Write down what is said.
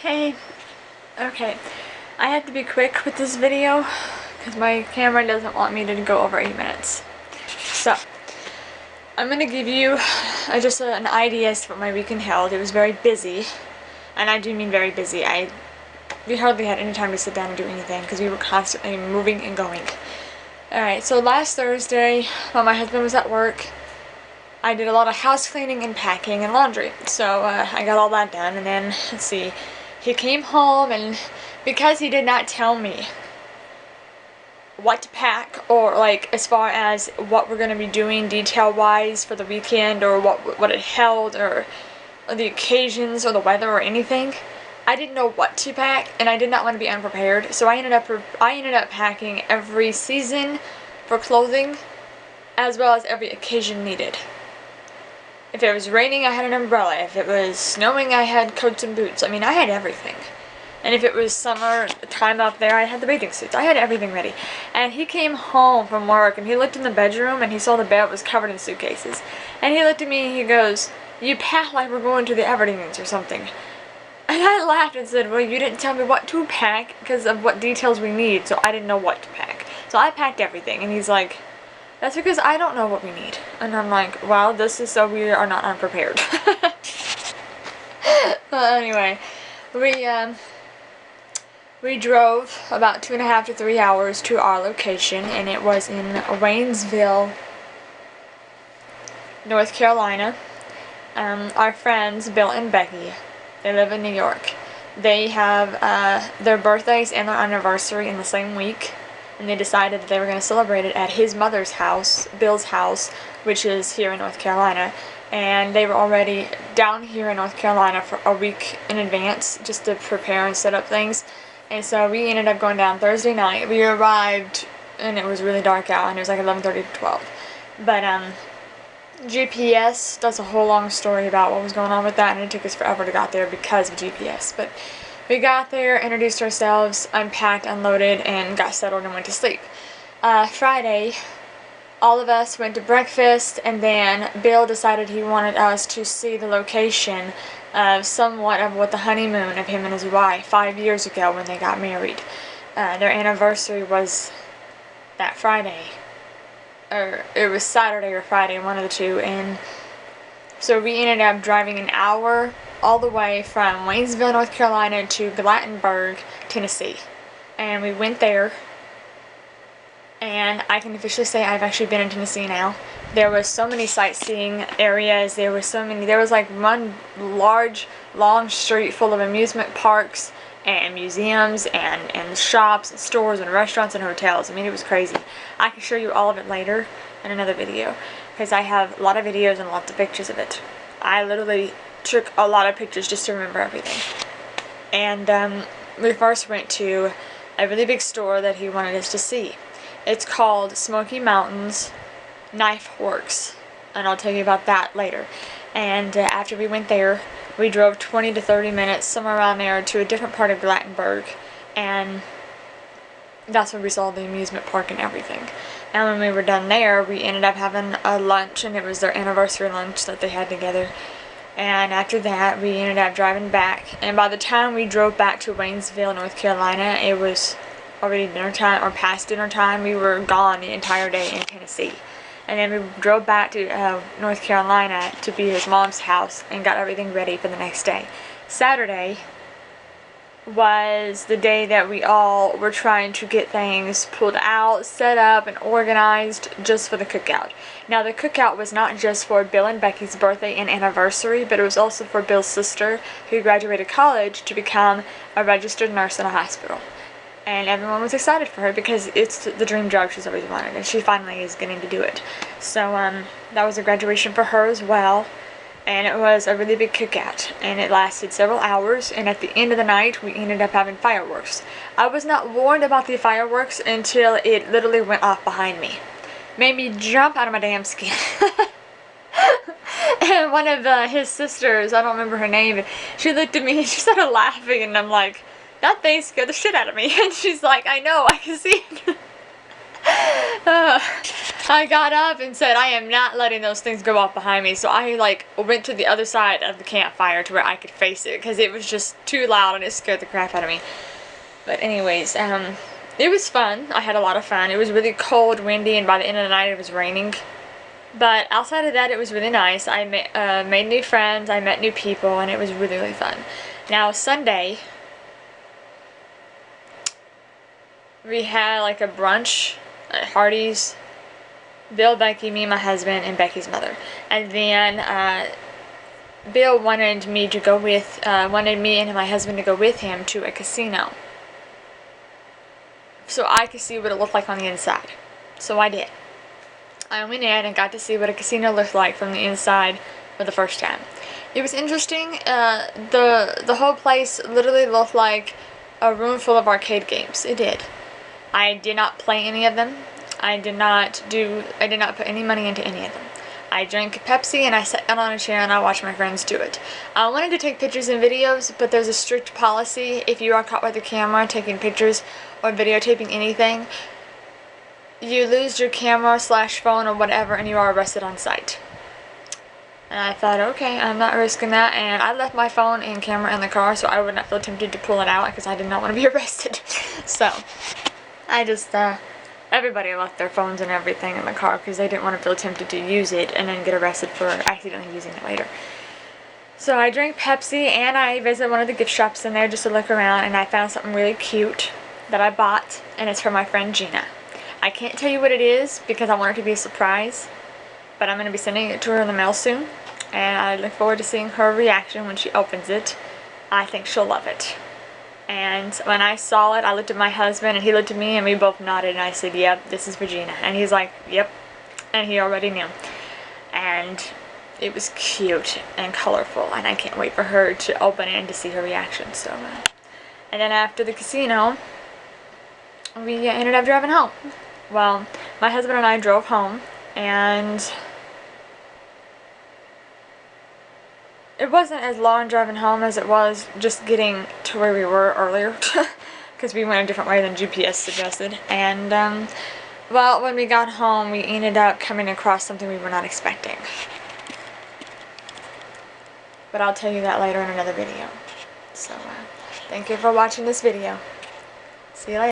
Hey, okay, I have to be quick with this video because my camera doesn't want me to go over 8 minutes. So, I'm going to give you just an idea as to what my weekend held. It was very busy, and I do mean very busy. We hardly had any time to sit down and do anything because we were constantly moving and going. Alright, so last Thursday, while my husband was at work, I did a lot of house cleaning and packing and laundry. So I got all that done, and then, let's see, he came home, and because he did not tell me what to pack, or like as far as what we're going to be doing detail-wise for the weekend, or what it held, or the occasions, or the weather, or anything, I didn't know what to pack, and I did not want to be unprepared. So I ended up packing every season for clothing, as well as every occasion needed. If it was raining, I had an umbrella. If it was snowing, I had coats and boots. I mean, I had everything. And if it was summer time up there, I had the bathing suits. I had everything ready. And he came home from work, and he looked in the bedroom, and he saw the bed was covered in suitcases. And he looked at me, and he goes, "You pack like we're going to the Everdeans or something." And I laughed and said, "Well, you didn't tell me what to pack because of what details we need, so I didn't know what to pack." So I packed everything, and he's like, "That's because I don't know what we need." And I'm like, "Well, this is so we are not unprepared." Well, anyway, we drove about 2.5 to 3 hours to our location, and it was in Waynesville, North Carolina. Our friends, Bill and Becky, they live in New York. They have their birthdays and their anniversary in the same week. And they decided that they were going to celebrate it at his mother's house, Bill's house, which is here in North Carolina. And they were already down here in North Carolina for a week in advance, just to prepare and set up things. And so we ended up going down Thursday night. We arrived, and it was really dark out, and it was like 11:30 to 12. But GPS, that's a whole long story about what was going on with that, and it took us forever to get there because of GPS. But we got there, introduced ourselves, unpacked, unloaded, and got settled and went to sleep. Friday, all of us went to breakfast, and then Bill decided he wanted us to see the location of somewhat of what the honeymoon of him and his wife 5 years ago when they got married. Their anniversary was that Friday. Or it was Saturday or Friday, one of the two, and so we ended up driving an hour all the way from Waynesville, North Carolina to Gatlinburg, Tennessee. And we went there, and I can officially say I've actually been in Tennessee now. There was so many sightseeing areas, there was like one large, long street full of amusement parks, and museums, and shops, and stores, and restaurants, and hotels. I mean, it was crazy. I can show you all of it later in another video, because I have a lot of videos and lots of pictures of it. I literally took a lot of pictures just to remember everything. And we first went to a really big store that he wanted us to see. It's called Smoky Mountains Knife Works, and I'll tell you about that later. And after we went there, we drove 20 to 30 minutes, somewhere around there, to a different part of Gatlinburg, and that's where we saw the amusement park and everything. And when we were done there, we ended up having a lunch, and it was their anniversary lunch that they had together. And after that, we ended up driving back, and by the time we drove back to Waynesville, North Carolina, it was already dinner time, or past dinner time. We were gone the entire day in Tennessee. And then we drove back to North Carolina to be his mom's house and got everything ready for the next day. Saturday was the day that we all were trying to get things pulled out, set up, and organized just for the cookout. Now, the cookout was not just for Bill and Becky's birthday and anniversary, but it was also for Bill's sister, who graduated college to become a registered nurse in a hospital. And everyone was excited for her because it's the dream job she's always wanted, and she finally is getting to do it. So that was a graduation for her as well, and it was a really big cookout, and it lasted several hours, and at the end of the night we ended up having fireworks. I was not warned about the fireworks until it literally went off behind me. Made me jump out of my damn skin. And one of his sisters, I don't remember her name, she looked at me and she started laughing, and I'm like, "That thing scared the shit out of me." And she's like, "I know, I can see it." I got up and said, I am not letting those things go off behind me. So I like went to the other side of the campfire to where I could face it because it was just too loud and it scared the crap out of me. But anyways, it was fun. I had a lot of fun. It was really cold, windy, and by the end of the night it was raining. But outside of that, it was really nice. I made new friends, I met new people, and it was really, really fun. Now, Sunday, we had like a brunch at Hardee's. Bill, Becky, me, my husband, and Becky's mother. And then Bill wanted me and my husband to go with him to a casino, so I could see what it looked like on the inside. So I did. I went in and got to see what a casino looked like from the inside for the first time. It was interesting. The whole place literally looked like a room full of arcade games. It did. I did not play any of them. I did not put any money into any of them. I drank Pepsi and I sat down on a chair and I watched my friends do it. I wanted to take pictures and videos, but there's a strict policy. If you are caught with a camera taking pictures or videotaping anything, you lose your camera / phone or whatever and you are arrested on site. And I thought, okay, I'm not risking that, and I left my phone and camera in the car so I would not feel tempted to pull it out because I did not want to be arrested. So I just everybody left their phones and everything in the car because they didn't want to feel tempted to use it and then get arrested for accidentally using it later. So I drank Pepsi and I visited one of the gift shops in there just to look around, and I found something really cute that I bought, and it's for my friend Gina. I can't tell you what it is because I want it to be a surprise, but I'm going to be sending it to her in the mail soon, and I look forward to seeing her reaction when she opens it. I think she'll love it. And when I saw it, I looked at my husband and he looked at me and we both nodded, and I said, yep, this is for Gina. And he's like, yep, and he already knew. And it was cute and colorful, and I can't wait for her to open it and to see her reaction. So, and then after the casino, we ended up driving home. Well, my husband and I drove home, and it wasn't as long driving home as it was just getting to where we were earlier, because we went a different way than GPS suggested. And, well, when we got home, we ended up coming across something we were not expecting. But I'll tell you that later in another video. So, thank you for watching this video. See you later.